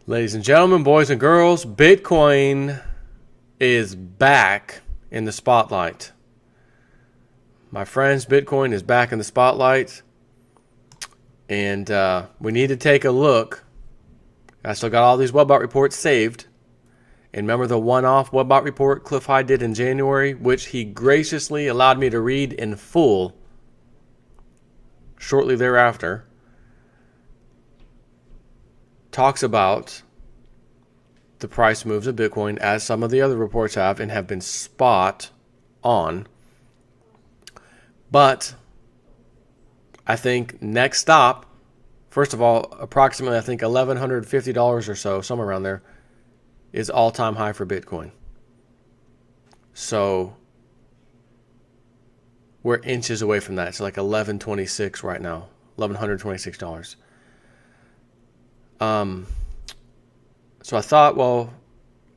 Ladies and gentlemen, boys and girls, Bitcoin is back in the spotlight. My friends, Bitcoin is back in the spotlight. And we need to take a look. I still got all these Webbot reports saved. And remember the one-off Webbot report Cliff High did in January, which he graciously allowed me to read in full shortly thereafter. Talks about the price moves of Bitcoin as some of the other reports have and have been spot on. But I think next stop, first of all, approximately I think $1,150 or so, somewhere around there, is all-time high for Bitcoin. So we're inches away from that. It's like $1,126 right now, $1,126. So I thought, well,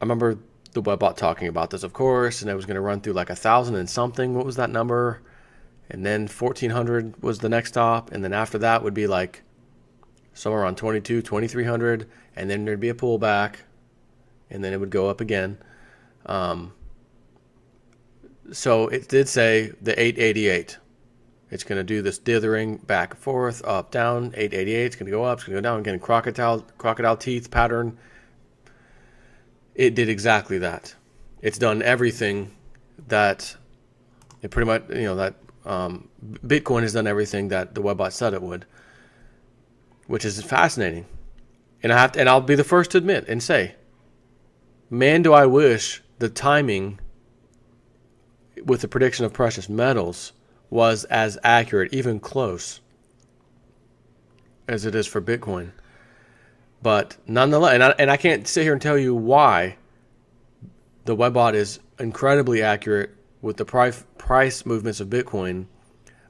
I remember the Webbot talking about this, of course, and it was going to run through like 1,000 and something. What was that number? And then 1,400 was the next stop, and then after that would be like somewhere around 2,300, and then there'd be a pullback, and then it would go up again. So it did say the 888. It's going to do this dithering back and forth, up, down. 888. It's going to go up. It's going to go down. Again, crocodile teeth pattern. It did exactly that. It's done everything that it pretty much, that Bitcoin has done everything that the Webbot said it would, which is fascinating. And I'll be the first to admit and say, man, do I wish the timing with the prediction of precious metals was as accurate, even close, as it is for Bitcoin. But nonetheless, and I can't sit here and tell you why the Webbot is incredibly accurate with the price movements of Bitcoin,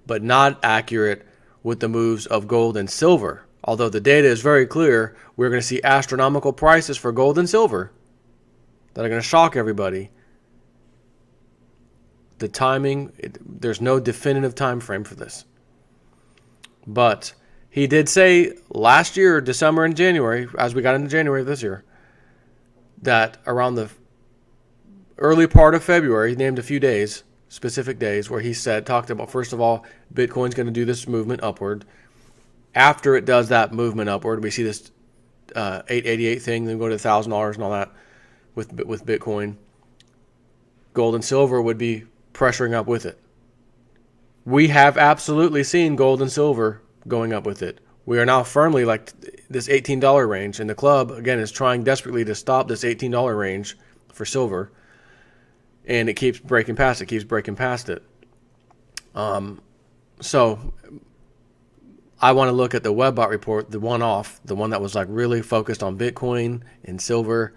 but not accurate with the moves of gold and silver. Although the data is very clear, we're going to see astronomical prices for gold and silver that are going to shock everybody. The timing, there's no definitive time frame for this. But he did say last year, December and January, as we got into January of this year, that around the early part of February, he named a few days, specific days, where he talked about, first of all, Bitcoin's going to do this movement upward. After it does that movement upward, we see this 888 thing, then go to $1,000 and all that with Bitcoin. Gold and silver would be pressuring up with it. We have absolutely seen gold and silver going up with it. We are now firmly like this $18 range, and the club, again, is trying desperately to stop this $18 range for silver, and it keeps breaking past it. So I want to look at the Webbot report, the one that was like really focused on Bitcoin and silver,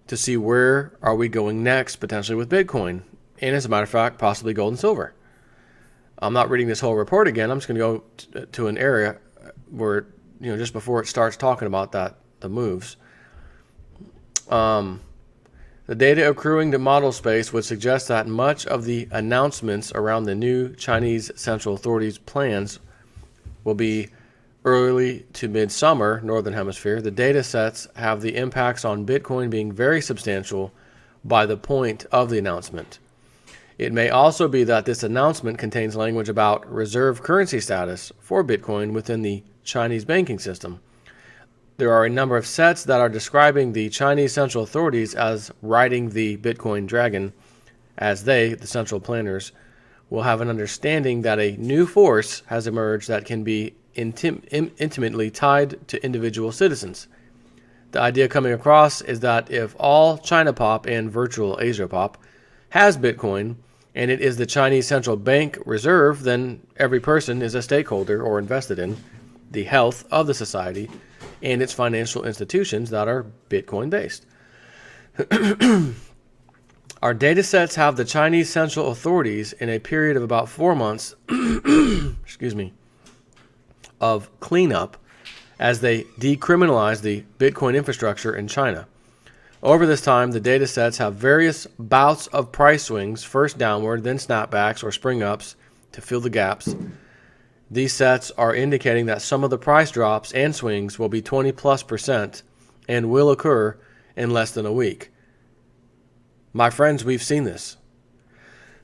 to see where are we going next, potentially with Bitcoin, and as a matter of fact, possibly gold and silver. I'm not reading this whole report again. I'm just going to go to an area where, just before it starts talking about the moves. The data accruing to model space would suggest that much of the announcements around the new Chinese Central Authority's plans will be early to mid-summer, Northern Hemisphere. The data sets have the impacts on Bitcoin being very substantial by the point of the announcement. It may also be that this announcement contains language about reserve currency status for Bitcoin within the Chinese banking system. There are a number of sets that are describing the Chinese Central Authorities as riding the Bitcoin dragon, as they, the central planners, will have an understanding that a new force has emerged that can be intimately tied to individual citizens. The idea coming across is that if all China Pop and virtual Asia Pop has Bitcoin, and it is the Chinese Central Bank reserve, then every person is a stakeholder or invested in the health of the society and its financial institutions that are Bitcoin-based. Our data sets have the Chinese Central Authorities in a period of about 4 months of cleanup as they decriminalize the Bitcoin infrastructure in China. Over this time, the data sets have various bouts of price swings, first downward, then snapbacks or spring ups to fill the gaps. These sets are indicating that some of the price drops and swings will be 20+% and will occur in less than a week. My friends, we've seen this.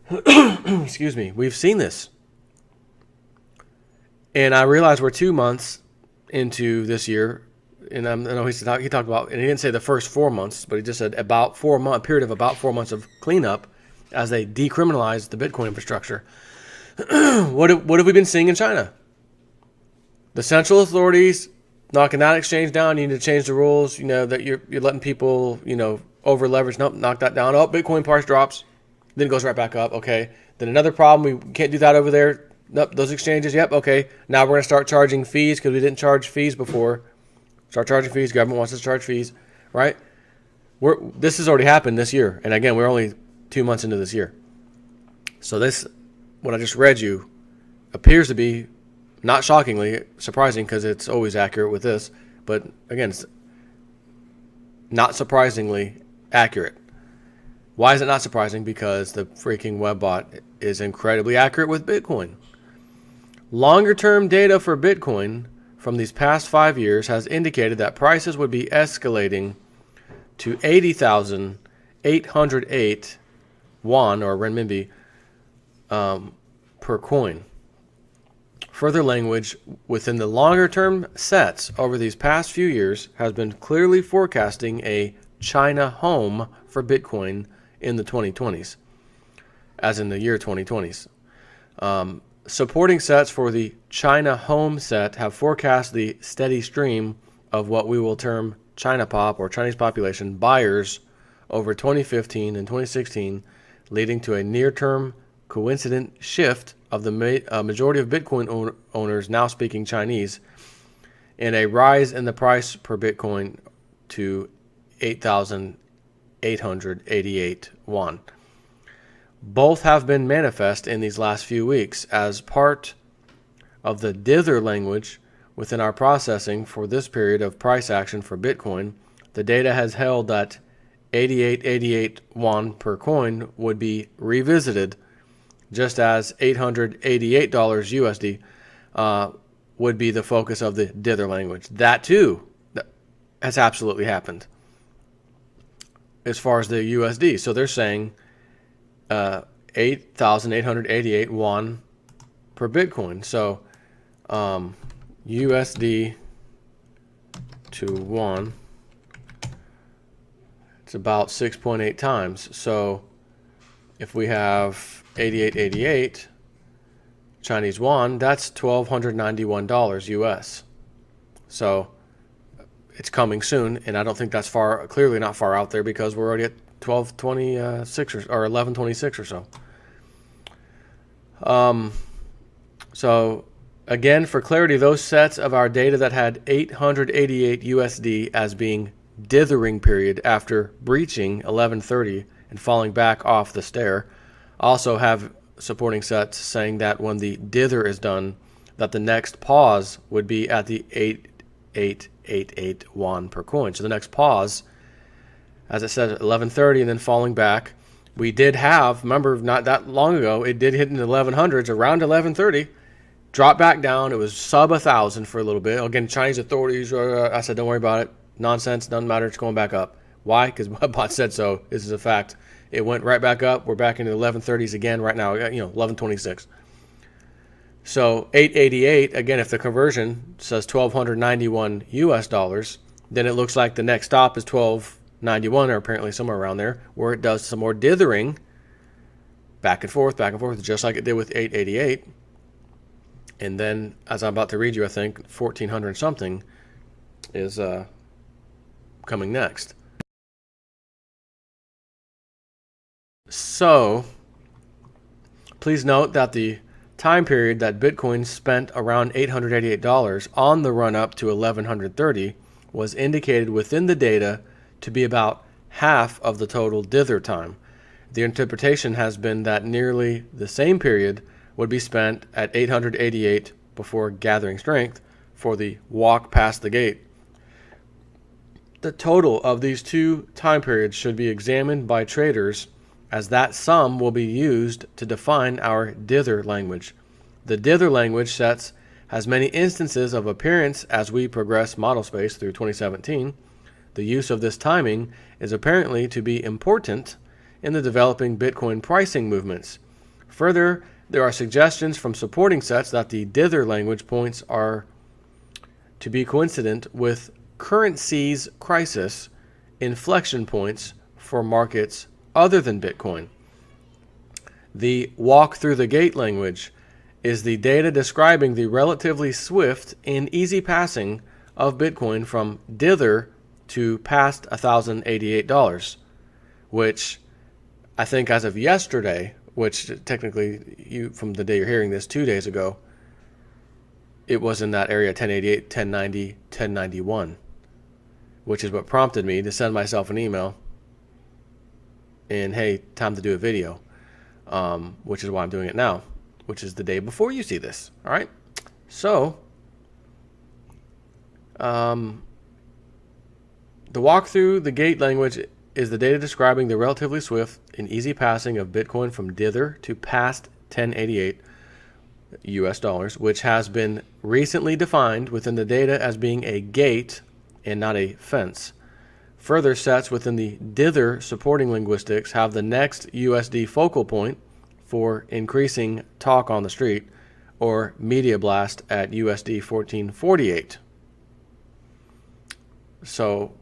Excuse me, we've seen this. And I realize we're 2 months into this year, and I know he talked about, and he didn't say the first 4 months, but he just said about 4 month period of about 4 months of cleanup as they decriminalized the Bitcoin infrastructure. What have we been seeing in China? The central authorities knocking that exchange down. You need to change the rules. That you're letting people over leverage. Nope, knock that down. Oh, Bitcoin price drops, then it goes right back up. Okay, then another problem. We can't do that over there. Nope, those exchanges. Yep, okay. Now we're gonna start charging fees because we didn't charge fees before. Start charging fees. Government wants us to charge fees, right? This has already happened this year, and again, we're only 2 months into this year. So this, what I just read you, appears to be, not shockingly, surprising because it's always accurate with this, but again, it's not surprisingly accurate. Why is it not surprising? Because the freaking webbot is incredibly accurate with Bitcoin. Longer term data for Bitcoin from these past 5 years has indicated that prices would be escalating to 80,808 won or renminbi per coin. Further language within the longer term sets over these past few years has been clearly forecasting a China home for Bitcoin in the 2020s, as in the year 2020s. Supporting sets for the China home set have forecast the steady stream of what we will term China pop or Chinese population buyers over 2015 and 2016, leading to a near-term coincident shift of the majority of Bitcoin owners now speaking Chinese, and a rise in the price per Bitcoin to 8,888 won. Both have been manifest in these last few weeks as part of the dither language within our processing for this period of price action for Bitcoin. The data has held that 8888 won per coin would be revisited, just as $888 USD would be the focus of the dither language. That too has absolutely happened as far as the USD. So they're saying 8,888 won per Bitcoin. So USD to won, it's about 6.8 times. So if we have 8888 Chinese won, that's $1,291 US. So it's coming soon, and I don't think that's clearly not far out there because we're already at 1226 or 1126 or so. So again, for clarity, those sets of our data that had 888 USD as being dithering period after breaching 1130 and falling back off the stair also have supporting sets saying that when the dither is done, that the next pause would be at the 8888 won per coin. So the next pause, as it says, 1130 and then falling back. We did have, remember, not that long ago, it did hit in the 1100s around 1130, dropped back down. It was sub 1,000 for a little bit. Again, Chinese authorities, I said, don't worry about it. Nonsense, doesn't matter. It's going back up. Why? Because Webbot said so. This is a fact. It went right back up. We're back into the 1130s again right now, 1126. So 888, again, if the conversion says 1,291 US dollars, then it looks like the next stop is 1291 or apparently somewhere around there, where it does some more dithering back and forth, just like it did with 888. And then, as I'm about to read you, I think 1,400 something is coming next. So, please note that the time period that Bitcoin spent around $888 on the run up to 1130 was indicated within the data to be about half of the total dither time. The interpretation has been that nearly the same period would be spent at 888 before gathering strength for the walk past the gate. The total of these two time periods should be examined by traders, as that sum will be used to define our dither language. The dither language has many instances of appearance as we progress model space through 2017. The use of this timing is apparently to be important in the developing Bitcoin pricing movements. Further, there are suggestions from supporting sets that the dither language points are to be coincident with currency's crisis inflection points for markets other than Bitcoin. The walk through the gate language is the data describing the relatively swift and easy passing of Bitcoin from dither to past $1,088, which I think as of yesterday, which technically from the day you're hearing this 2 days ago, it was in that area 1088, 1090, 1091, which is what prompted me to send myself an email and, hey, time to do a video, which is why I'm doing it now, which is the day before you see this. All right. So, the walk through the gate language is the data describing the relatively swift and easy passing of Bitcoin from dither to past 1088 US dollars, which has been recently defined within the data as being a gate and not a fence. Further sets within the dither supporting linguistics have the next USD focal point for increasing talk on the street, or media blast at USD 1448. So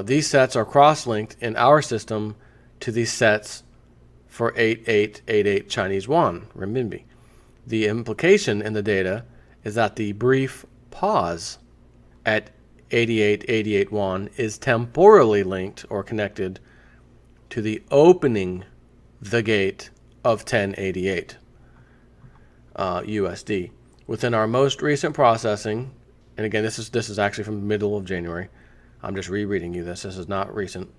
these sets are cross-linked in our system to these sets for 8888 Chinese yuan, renminbi. The implication in the data is that the brief pause at 8888 yuan is temporally linked or connected to the opening the gate of 1088 USD. Within our most recent processing, and again, this is actually from the middle of January. I'm just rereading you this. This is not recent.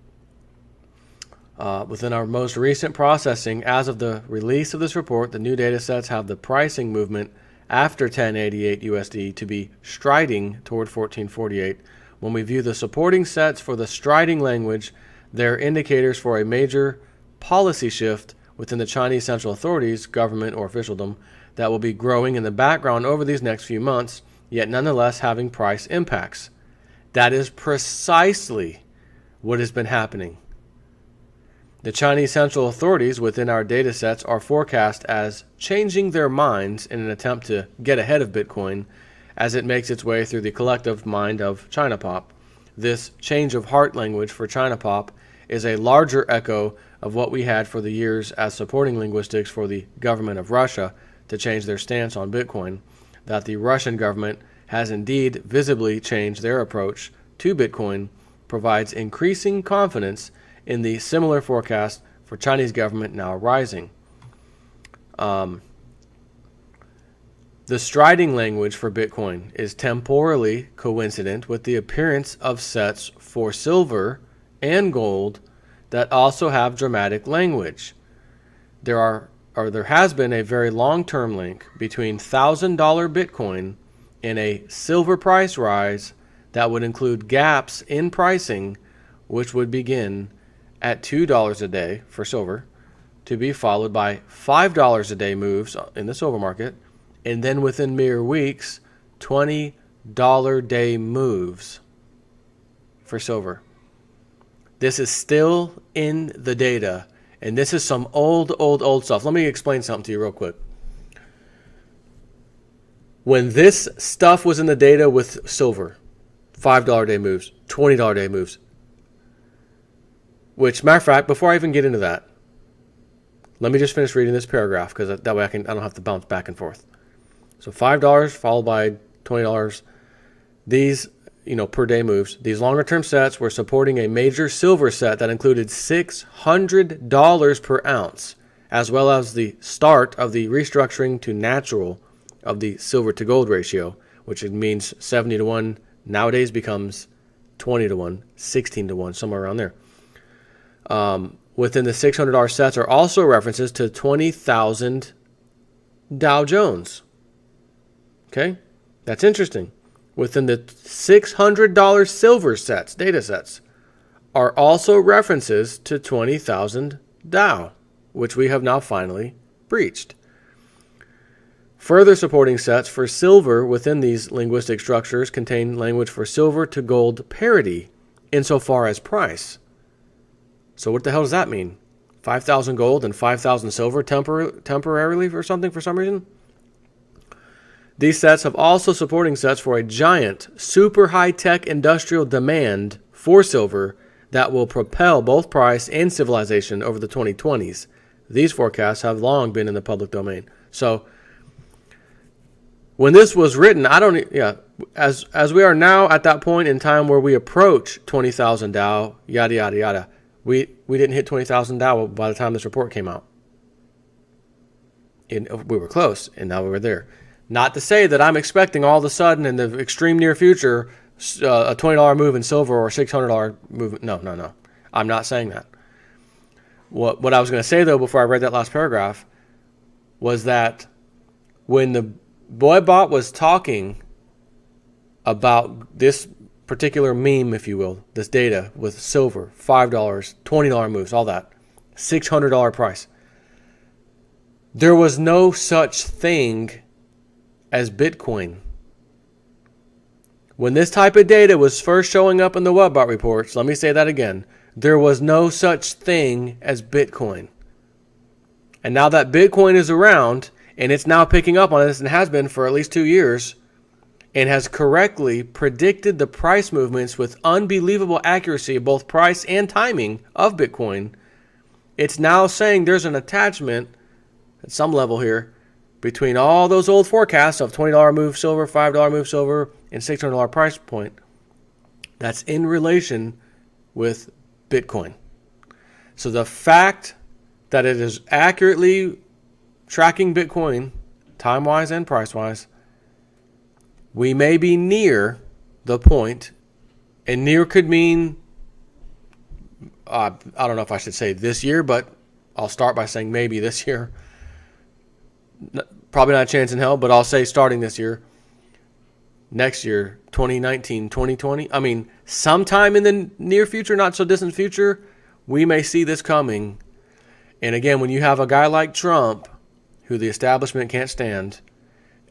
Within our most recent processing, as of the release of this report, the new data sets have the pricing movement after 1088 USD to be striding toward 1448. When we view the supporting sets for the striding language, they're indicators for a major policy shift within the Chinese central authorities, government or officialdom, that will be growing in the background over these next few months, yet nonetheless having price impacts. That is precisely what has been happening. The Chinese central authorities within our data sets are forecast as changing their minds in an attempt to get ahead of Bitcoin as it makes its way through the collective mind of China Pop. This change of heart language for China Pop is a larger echo of what we had for the years as supporting linguistics for the government of Russia to change their stance on Bitcoin, that the Russian government has indeed visibly changed their approach to Bitcoin, provides increasing confidence in the similar forecast for Chinese government now rising. The striding language for Bitcoin is temporally coincident with the appearance of sets for silver and gold that also have dramatic language. There has been a very long-term link between $1,000 Bitcoin and a silver price rise that would include gaps in pricing, which would begin at $2 a day for silver, to be followed by $5 a day moves in the silver market, and then within mere weeks, $20 day moves for silver. This is still in the data, and this is some old stuff. Let me explain something to you real quick. When this stuff was in the data with silver, $5 day moves, $20 day moves, which, matter of fact, before I even get into that, let me just finish reading this paragraph, because that way I don't have to bounce back and forth. So $5 followed by $20. These, per day moves. These longer term sets were supporting a major silver set that included $600 per ounce, as well as the start of the restructuring to natural of the silver to gold ratio, which means 70 to 1 nowadays becomes 20 to 1, 16 to 1, somewhere around there. Within the $600 sets are also references to 20,000 Dow Jones. Okay, that's interesting. Within the $600 silver sets, data sets, are also references to 20,000 Dow, which we have now finally breached. Further supporting sets for silver within these linguistic structures contain language for silver to gold parity insofar as price. So what the hell does that mean? 5,000 gold and 5,000 silver temporarily or something for some reason? These sets have also supporting sets for a giant, super high-tech industrial demand for silver that will propel both price and civilization over the 2020s. These forecasts have long been in the public domain. So when this was written, as we are now at that point in time where we approach 20,000 Dow, yada, yada, yada, we didn't hit 20,000 Dow by the time this report came out. We were close, and now we were there. Not to say that I'm expecting all of a sudden in the extreme near future a $20 move in silver or $600 move. No. I'm not saying that. What I was going to say, though, before I read that last paragraph, was that when the Boybot was talking about this particular meme, if you will, this data with silver, $5, $20 moves, all that, $600 price, there was no such thing as Bitcoin. When this type of data was first showing up in the Webbot reports, let me say that again, there was no such thing as Bitcoin. And now that Bitcoin is around, and it's now picking up on this and has been for at least 2 years, and has correctly predicted the price movements with unbelievable accuracy, both price and timing of Bitcoin, it's now saying there's an attachment at some level here between all those old forecasts of $20 move silver, $5 move silver, and $600 price point that's in relation with Bitcoin. So the fact that it is accurately tracking Bitcoin, time-wise and price-wise, we may be near the point, and near could mean, I don't know if I should say this year, but I'll start by saying maybe this year. Probably not a chance in hell, but I'll say starting this year, next year, 2019, 2020. I mean, sometime in the near future, not so distant future, we may see this coming. And again, when you have a guy like Trump, who the establishment can't stand,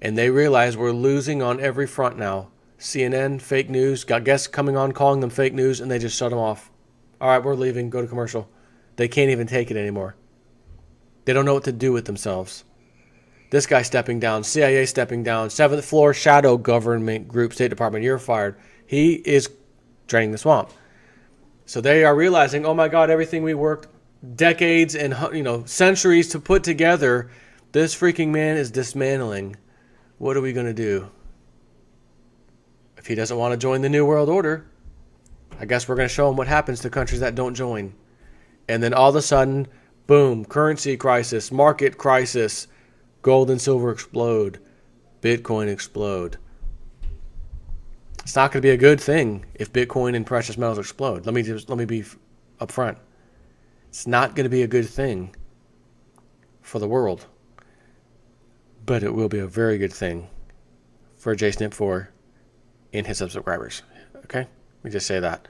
and they realize we're losing on every front now. CNN, fake news, got guests coming on calling them fake news, and they just shut them off. All right, we're leaving, go to commercial. They can't even take it anymore. They don't know what to do with themselves. This guy stepping down, CIA stepping down, 7th floor shadow government group, State Department, you're fired. He is draining the swamp. So they are realizing, oh my God, everything we worked decades and centuries to put together, this freaking man is dismantling. What are we going to do? If he doesn't want to join the New World Order, I guess we're going to show him what happens to countries that don't join. And then all of a sudden, boom, currency crisis, market crisis, gold and silver explode, Bitcoin explode. It's not going to be a good thing if Bitcoin and precious metals explode. Let me be upfront. It's not going to be a good thing for the world. But it will be a very good thing for JSNIP4 and his subscribers. Okay? Let me just say that.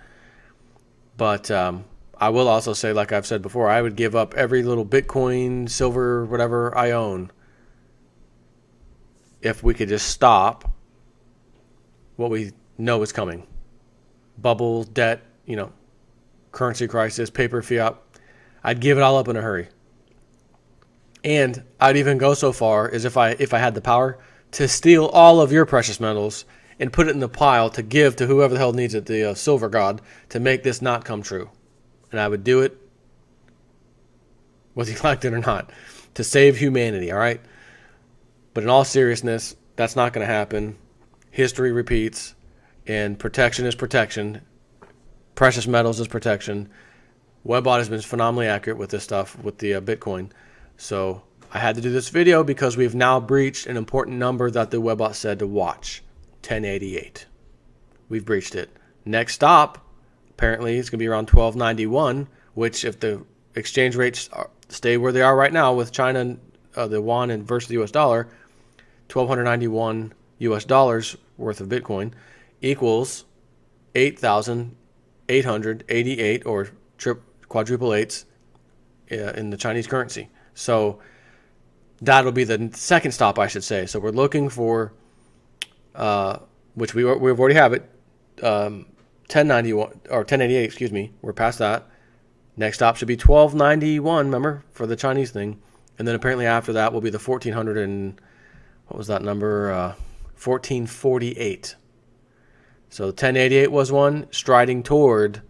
But I will also say, like I've said before, I would give up every little Bitcoin, silver, whatever I own if we could just stop what we know is coming. Bubble, debt, currency crisis, paper fiat. I'd give it all up in a hurry. And I'd even go so far as if I had the power to steal all of your precious metals and put it in the pile to give to whoever the hell needs it, the silver god, to make this not come true. And I would do it, whether you liked it or not, to save humanity, all right? But in all seriousness, that's not going to happen. History repeats, and protection is protection. Precious metals is protection. Webbot has been phenomenally accurate with this stuff, with the Bitcoin. So I had to do this video because we've now breached an important number that the Webbot said to watch, 1088. We've breached it. Next stop, apparently, it's going to be around 1291, which if the exchange rates stay where they are right now with China, the yuan and versus the US dollar, 1,291 US dollars worth of Bitcoin equals 8,888 or quadruple eights in the Chinese currency. So That'll be the second stop, I should say. So we're looking for, which we've already have it, 1091 or 1088. Excuse me. We're past that. Next stop should be 1291. Remember, for the Chinese thing, and then apparently after that will be the 1400 and what was that number? 1448. So 1088 was one, striding toward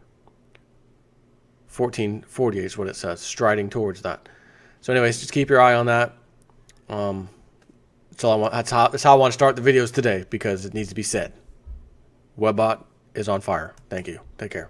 1448 is what it says, striding towards that. So anyways, just keep your eye on that. That's all I want. That's how I want to start the videos today, because it needs to be said. Webbot is on fire. Thank you. Take care.